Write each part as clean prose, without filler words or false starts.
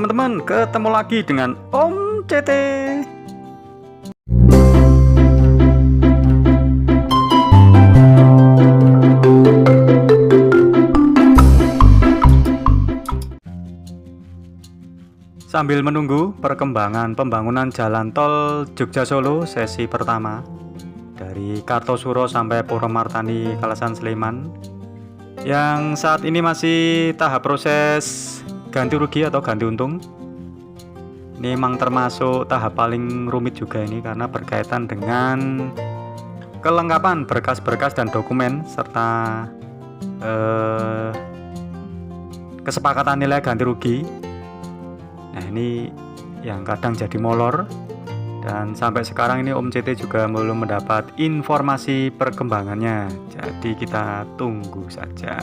teman-teman, ketemu lagi dengan Om CT. Sambil menunggu perkembangan pembangunan jalan tol Jogja Solo sesi pertama dari Kartosuro sampai Purwomartani Kalasan Sleman, yang saat ini masih tahap proses ganti rugi atau ganti untung. Ini memang termasuk tahap paling rumit juga ini, karena berkaitan dengan kelengkapan berkas-berkas dan dokumen serta kesepakatan nilai ganti rugi. Nah, ini yang kadang jadi molor, dan sampai sekarang ini Om CT juga belum mendapat informasi perkembangannya. Jadi kita tunggu saja.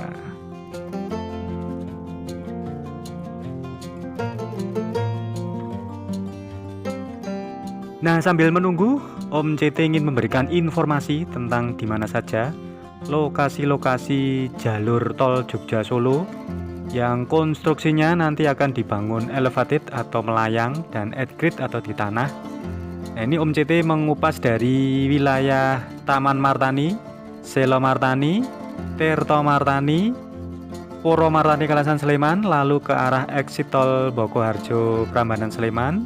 Nah, sambil menunggu, Om CT ingin memberikan informasi tentang di mana saja lokasi-lokasi jalur tol Jogja Solo yang konstruksinya nanti akan dibangun elevated atau melayang dan at-grade atau di tanah. Nah, ini Om CT mengupas dari wilayah Taman Martani, Selo Martani, Tirto Martani, Purwomartani Kalasan Sleman, lalu ke arah exit tol Bokoharjo Prambanan Sleman,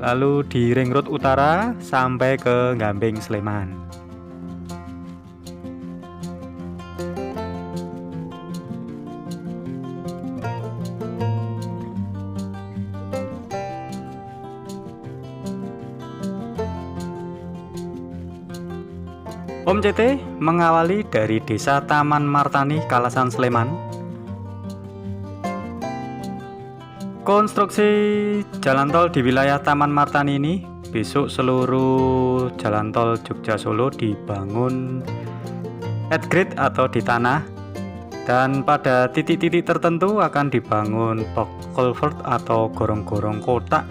lalu di Ring Road Utara sampai ke Gambing Sleman. Om CT mengawali dari Desa Taman Martani Kalasan Sleman. Konstruksi jalan tol di wilayah Taman Martani ini, besok seluruh jalan tol Jogja Solo dibangun at-grade atau di tanah, dan pada titik-titik tertentu akan dibangun box culvert atau gorong-gorong kotak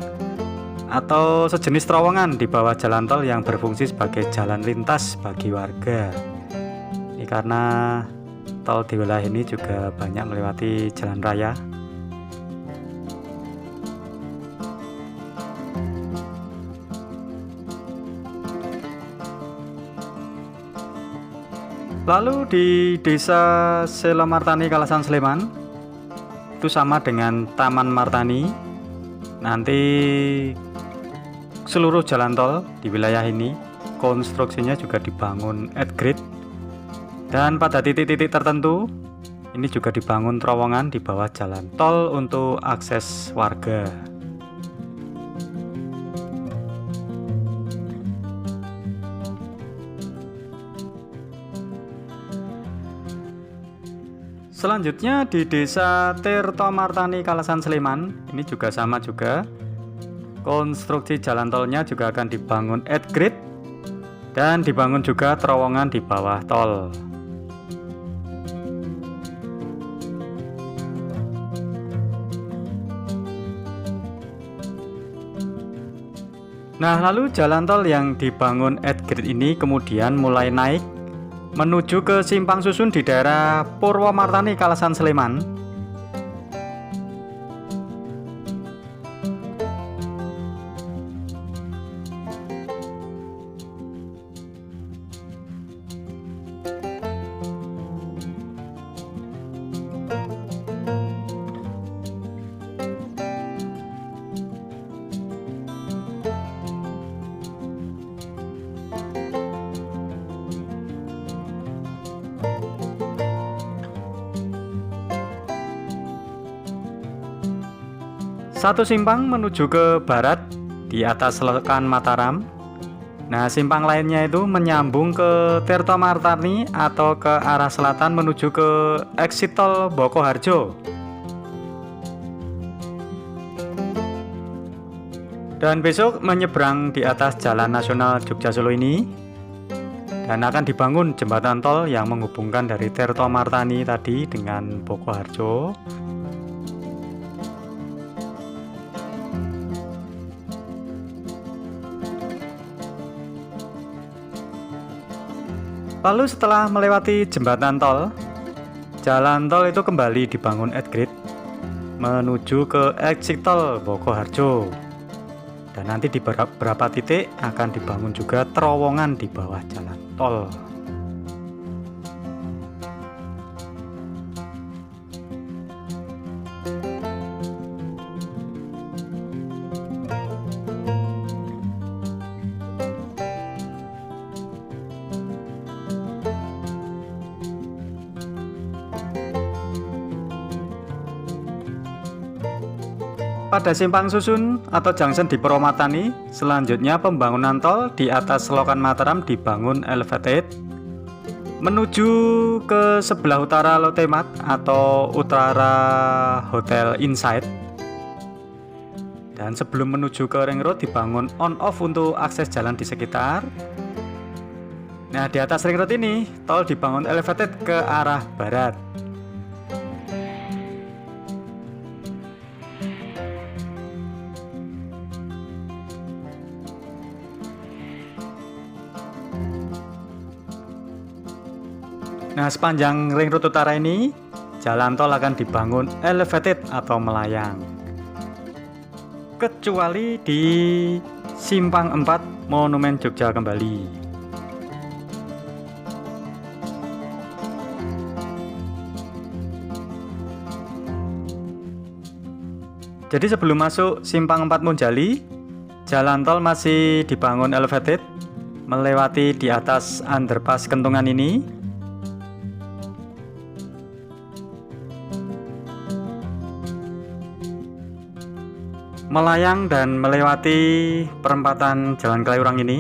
atau sejenis terowongan di bawah jalan tol yang berfungsi sebagai jalan lintas bagi warga. Ini karena tol di wilayah ini juga banyak melewati jalan raya. Lalu di Desa Selo Martani Kalasan Sleman itu sama dengan Taman Martani. Nanti seluruh jalan tol di wilayah ini konstruksinya juga dibangun at-grade, dan pada titik-titik tertentu ini juga dibangun terowongan di bawah jalan tol untuk akses warga. Selanjutnya di Desa Tirto Martani Kalasan Sleman, ini juga sama juga. Konstruksi jalan tolnya juga akan dibangun at-grade dan dibangun juga terowongan di bawah tol. Nah, lalu jalan tol yang dibangun at-grade ini kemudian mulai naik menuju ke simpang susun di daerah Purwomartani Kalasan Sleman. Satu simpang menuju ke barat di atas Lekan Mataram. Nah, simpang lainnya itu menyambung ke Tirto Martani atau ke arah selatan menuju ke exit tol Bokoharjo. Dan besok menyeberang di atas Jalan Nasional Jogja Solo ini, dan akan dibangun jembatan tol yang menghubungkan dari Tirto Martani tadi dengan Bokoharjo. Lalu setelah melewati jembatan tol, jalan tol itu kembali dibangun at-grade. menuju ke exit tol Bokoharjo. Dan nanti di beberapa titik akan dibangun juga terowongan di bawah jalan tol. Pada simpang susun atau junction di Purwomatani, selanjutnya pembangunan tol di atas selokan Mataram dibangun elevated menuju ke sebelah utara Lotte Mart atau utara Hotel Insight. Dan sebelum menuju ke ring road dibangun on off untuk akses jalan di sekitar. Nah, di atas ring road ini tol dibangun elevated ke arah barat. Nah, sepanjang ring road utara ini, jalan tol akan dibangun elevated atau melayang. Kecuali di Simpang 4 Monumen Jogja Kembali. Jadi sebelum masuk Simpang 4 Monjali, jalan tol masih dibangun elevated, melewati di atas underpass Kentungan ini. Melayang dan melewati perempatan Jalan Kaliurang ini.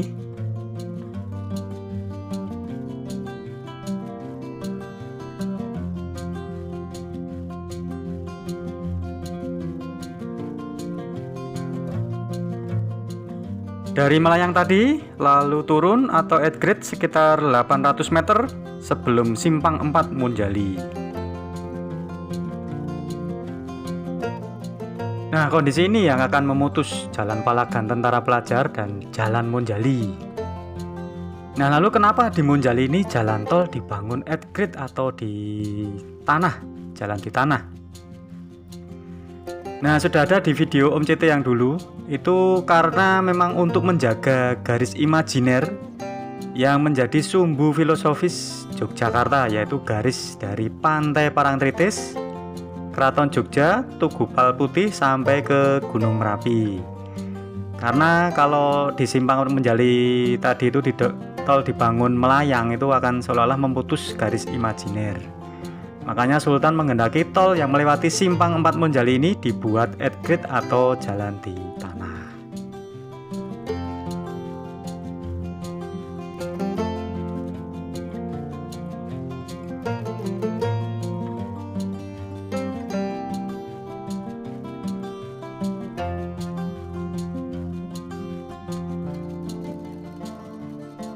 Dari melayang tadi, lalu turun atau at grade sekitar 800 meter sebelum Simpang 4 Monjali. Nah, kondisi ini yang akan memutus Jalan Palagan Tentara Pelajar dan Jalan Monjali. Nah, lalu kenapa di Monjali ini jalan tol dibangun at grade atau di tanah, jalan di tanah? Nah, sudah ada di video Om CT yang dulu. Itu karena memang untuk menjaga garis imajiner yang menjadi sumbu filosofis Yogyakarta, yaitu garis dari Pantai Parangtritis, Keraton Jogja, Tugu Palputih sampai ke Gunung Merapi. Karena kalau di Simpang Monjali tadi itu tol dibangun melayang, itu akan seolah-olah memutus garis imajiner. Makanya Sultan menghendaki tol yang melewati Simpang 4 Monjali ini dibuat at grade atau jalan di tanah.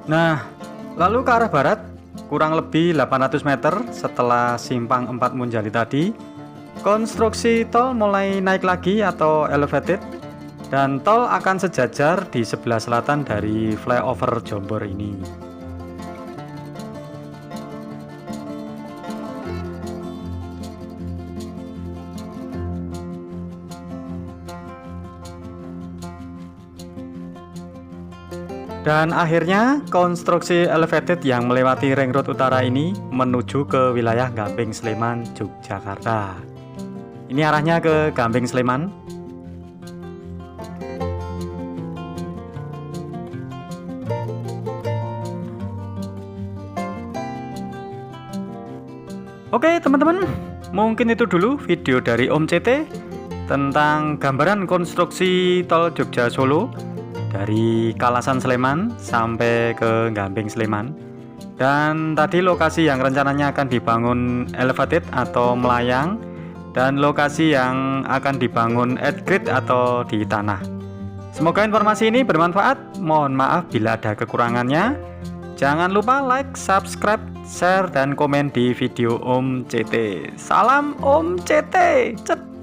Nah, lalu ke arah barat, kurang lebih 800 meter setelah Simpang 4 Monjali tadi, konstruksi tol mulai naik lagi atau elevated, dan tol akan sejajar di sebelah selatan dari flyover Jombor ini. Dan akhirnya konstruksi elevated yang melewati ring road utara ini menuju ke wilayah Gamping Sleman, Yogyakarta. Ini arahnya ke Gamping Sleman. Oke teman-teman, mungkin itu dulu video dari Om CT tentang gambaran konstruksi tol Jogja Solo dari Kalasan Sleman sampai ke Gamping Sleman. Dan tadi lokasi yang rencananya akan dibangun elevated atau melayang, dan lokasi yang akan dibangun at grade atau di tanah. Semoga informasi ini bermanfaat. Mohon maaf bila ada kekurangannya. Jangan lupa like, subscribe, share, dan komen di video Om CT. Salam Om CT. Cet.